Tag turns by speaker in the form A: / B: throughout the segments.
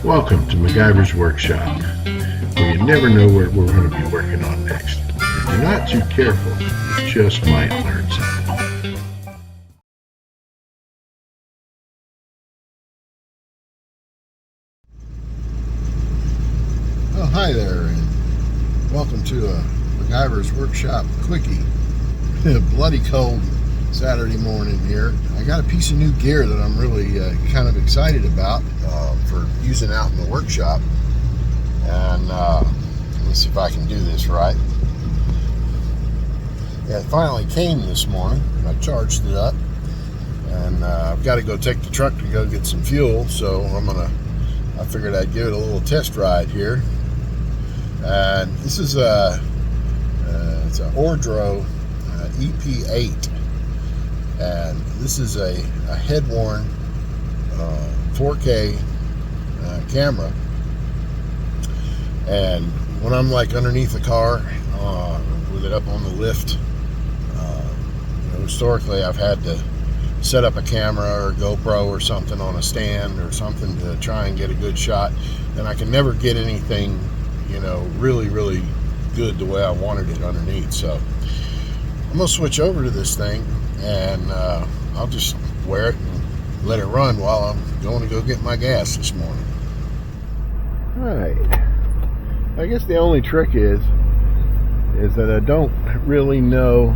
A: Welcome to MacGyver's Workshop, where you never know what we're going to be working on next. If you're not too careful, you just might learn something.
B: Oh, hi there, and welcome to a MacGyver's Workshop Quickie. Bloody cold Saturday morning here. I got a piece of new gear that I'm really kind of excited about for using out in the workshop. And let me see if I can do this right. Yeah, it finally came this morning. I charged it up, and I've got to go take the truck to go get some fuel. So I figured I'd give it a little test ride here. And this is it's an Ordro EP8, and this is a head-worn 4K camera. And when I'm like underneath the car with it up on the lift, historically I've had to set up a camera or GoPro or something on a stand or something to try and get a good shot, and I can never get anything really good the way I wanted it underneath. So I'm gonna switch over to this thing, and I'll just wear it and let it run while I'm going to go get my gas this morning. Alright, I guess the only trick is that I don't really know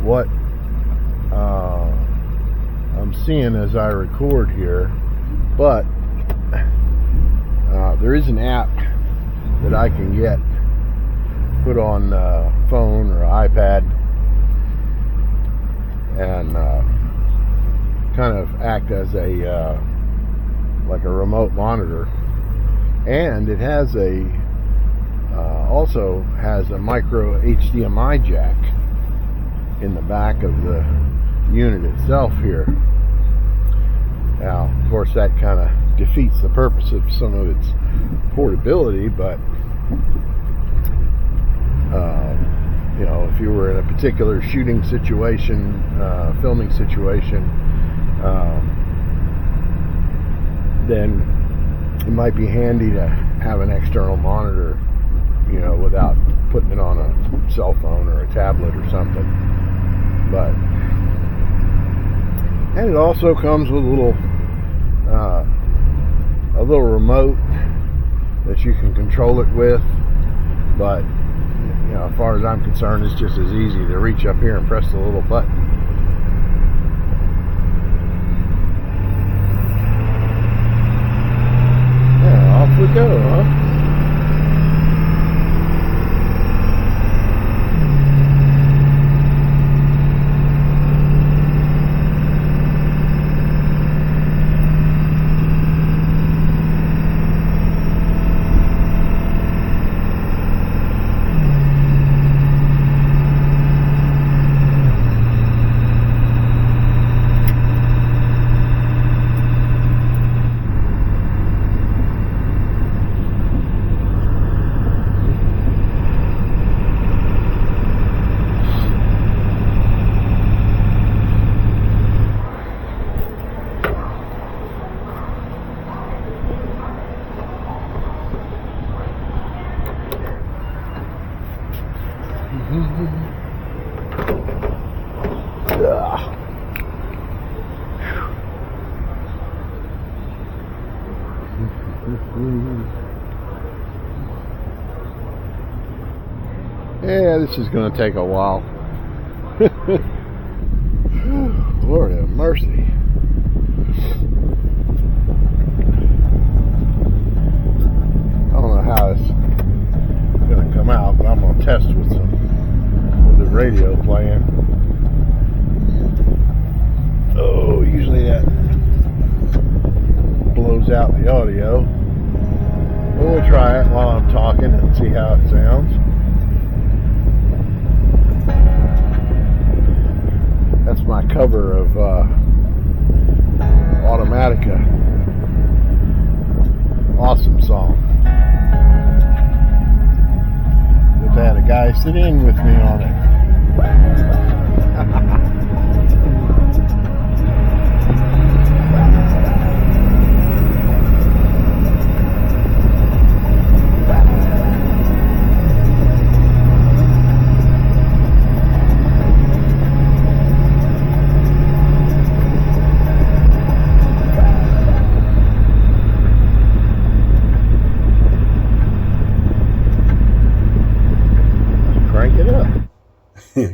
B: what I'm seeing as I record here, but there is an app that I can get put on phone or iPad and kind of act as a like a remote monitor, and it has also has a micro HDMI jack in the back of the unit itself here. Now, of course, that kind of defeats the purpose of some of its portability, but if you were in a particular shooting situation, filming situation, then it might be handy to have an external monitor, without putting it on a cell phone or a tablet or something. And it also comes with a little remote that you can control it with, but as far as I'm concerned, it's just as easy to reach up here and press the little button. Yeah, off we go, huh? Yeah, this is going to take a while. Lord have mercy. I don't know how it's going to come out, but I'm going to test with the radio playing. Oh, usually that blows out the audio. We'll try it while I'm talking and see how it sounds. That's my cover of Automatica. Awesome song. If I had a guy sit in with me on it.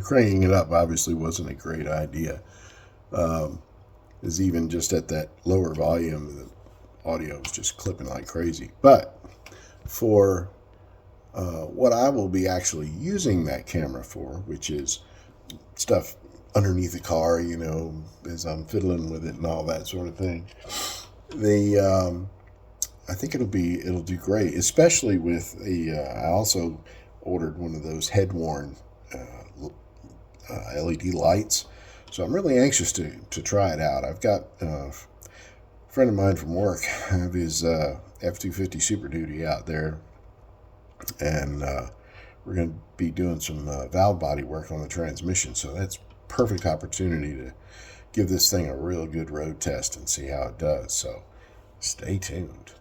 B: cranking it up obviously wasn't a great idea. Is even just at that lower volume, the audio was just clipping like crazy. But for what I will be actually using that camera for, which is stuff underneath the car, you know, as I'm fiddling with it and all that sort of thing, I think it'll do great, especially with I also ordered one of those head-worn LED lights, so I'm really anxious to try it out. I've got a friend of mine from work have his F-250 Super Duty out there, and we're going to be doing some valve body work on the transmission, so that's perfect opportunity to give this thing a real good road test and see how it does. So stay tuned.